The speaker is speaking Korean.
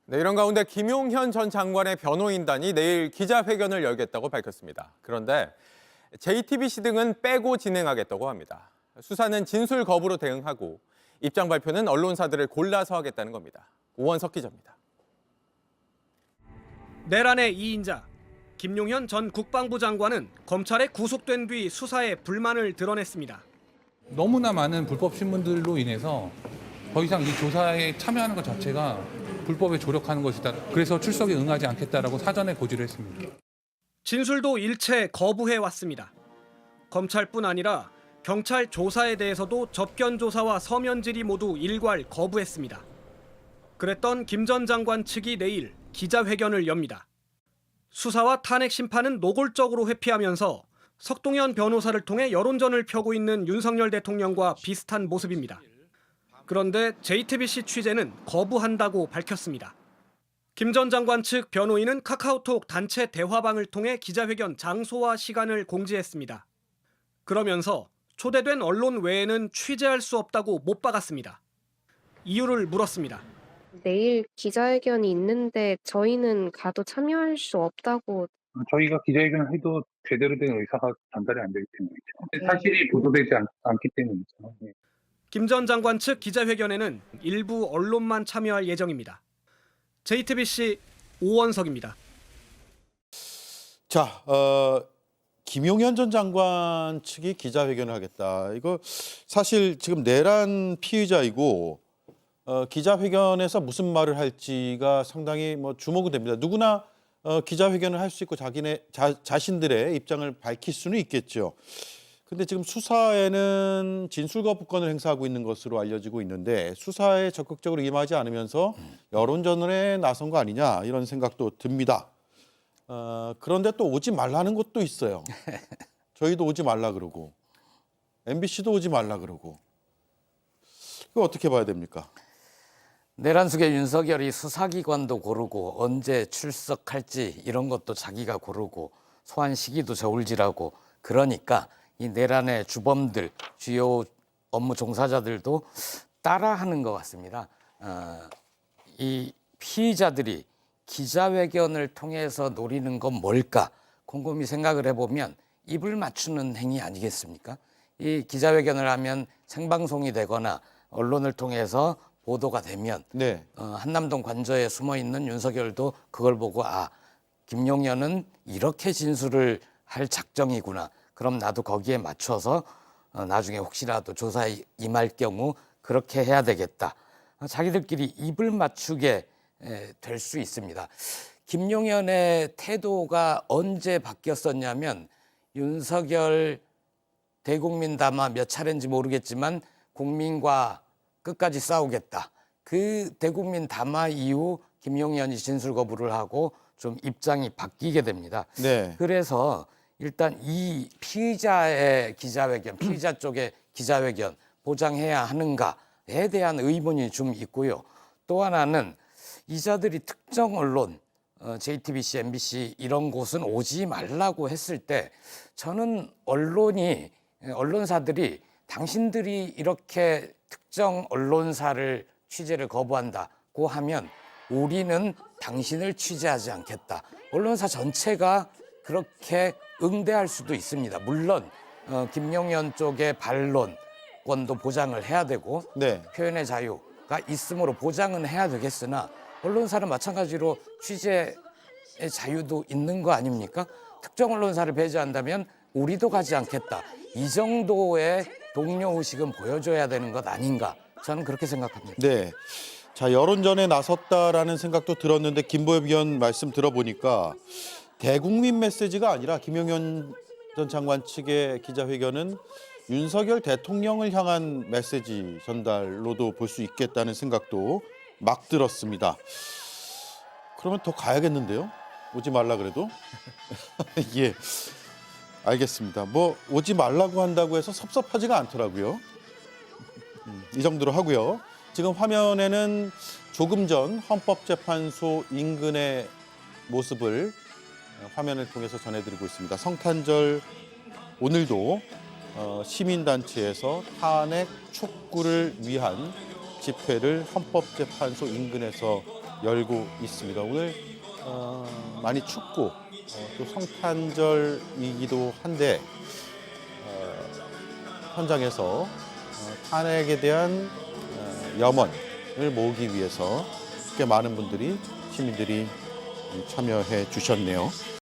네, 이런 가운데 김용현 전 장관의 변호인단이 내일 기자회견을 열겠다고 밝혔습니다. 그런데 JTBC 등은 빼고 진행하겠다고 합니다. 수사는 진술 거부로 대응하고 입장 발표는 언론사들을 골라서 하겠다는 겁니다. 오원석 기자입니다. 내란의 2인자 김용현 전 국방부 장관은 검찰에 구속된 뒤 수사에 불만을 드러냈습니다. 너무나 많은 불법 신문들로 인해서 더 이상 이 조사에 참여하는 것 자체가 불법에 조력하는 것이다. 그래서 출석에 응하지 않겠다라고 사전에 고지를 했습니다. 진술도 일체 거부해왔습니다. 검찰뿐 아니라 경찰 조사에 대해서도 접견 조사와 서면 질의 모두 일괄 거부했습니다. 그랬던 김 전 장관 측이 내일 기자회견을 엽니다. 수사와 탄핵 심판은 노골적으로 회피하면서 석동현 변호사를 통해 여론전을 펴고 있는 윤석열 대통령과 비슷한 모습입니다. 그런데 JTBC 취재는 거부한다고 밝혔습니다. 김 전 장관 측 변호인은 카카오톡 단체 대화방을 통해 기자회견 장소와 시간을 공지했습니다. 그러면서 초대된 언론 외에는 취재할 수 없다고 못 박았습니다. 이유를 물었습니다. 내일 기자회견이 있는데 저희는 가도 참여할 수 없다고. 저희가 기자회견을 해도 제대로 된 의사가 전달이 안 되기 때문이죠. 네. 사실이 보도되지 않기 때문이죠. 네. 김 전 장관 측 기자회견에는 일부 언론만 참여할 예정입니다. JTBC 오원석입니다. 자, 김용현 전 장관 측이 기자회견을 하겠다. 이거 사실 지금 내란 피의자이고 기자회견에서 무슨 말을 할지가 상당히 주목이 됩니다. 누구나 기자회견을 할 수 있고 자신들의 입장을 밝힐 수는 있겠죠. 근데 지금 수사에는 진술거부권을 행사하고 있는 것으로 알려지고 있는데 수사에 적극적으로 임하지 않으면서 여론전에 나선 거 아니냐 이런 생각도 듭니다. 그런데 또 오지 말라는 것도 있어요. 저희도 오지 말라 그러고 MBC도 오지 말라 그러고 이거 어떻게 봐야 됩니까? 내란 속에 윤석열이 수사기관도 고르고 언제 출석할지 이런 것도 자기가 고르고 소환 시기도 저울질하고 그러니까 이 내란의 주범들, 주요 업무 종사자들도 따라하는 것 같습니다. 이 피의자들이 기자회견을 통해서 노리는 건 뭘까? 곰곰이 생각을 해보면 입을 맞추는 행위 아니겠습니까? 이 기자회견을 하면 생방송이 되거나 언론을 통해서 보도가 되면 네. 한남동 관저에 숨어있는 윤석열도 그걸 보고 김용현은 이렇게 진술을 할 작정이구나. 그럼 나도 거기에 맞춰서 나중에 혹시라도 조사에 임할 경우 그렇게 해야 되겠다. 자기들끼리 입을 맞추게 될 수 있습니다. 김용현의 태도가 언제 바뀌었었냐면 윤석열 대국민 담화 몇 차례인지 모르겠지만 국민과 끝까지 싸우겠다. 그 대국민 담화 이후 김용현이 진술 거부를 하고 좀 입장이 바뀌게 됩니다. 네. 그래서 일단 이 피의자의 기자회견, 피의자 쪽의 기자회견 보장해야 하는가에 대한 의문이 좀 있고요. 또 하나는 이자들이 특정 언론, JTBC, MBC 이런 곳은 오지 말라고 했을 때 저는 언론사들이 당신들이 이렇게 특정 언론사를 취재를 거부한다고 하면 우리는 당신을 취재하지 않겠다. 언론사 전체가 그렇게 응대할 수도 있습니다. 물론 김용현 쪽의 반론권도 보장을 해야 되고 네. 표현의 자유가 있으므로 보장은 해야 되겠으나 언론사는 마찬가지로 취재의 자유도 있는 거 아닙니까? 특정 언론사를 배제한다면 우리도 가지 않겠다. 이 정도의 동료의식은 보여줘야 되는 것 아닌가. 저는 그렇게 생각합니다. 네. 자, 여론전에 나섰다라는 생각도 들었는데 김보엽 위원 말씀 들어보니까 대국민 메시지가 아니라 김용현 전 장관 측의 기자회견은 윤석열 대통령을 향한 메시지 전달로도 볼 수 있겠다는 생각도 막 들었습니다. 그러면 더 가야겠는데요? 오지 말라 그래도? 예, 알겠습니다. 오지 말라고 한다고 해서 섭섭하지가 않더라고요. 이 정도로 하고요. 지금 화면에는 조금 전 헌법재판소 인근의 모습을 화면을 통해서 전해드리고 있습니다. 성탄절 오늘도 시민단체에서 탄핵 촉구를 위한 집회를 헌법재판소 인근에서 열고 있습니다. 오늘 많이 춥고 또 성탄절이기도 한데 현장에서 탄핵에 대한 염원을 모으기 위해서 꽤 많은 분들이 시민들이 참여해 주셨네요.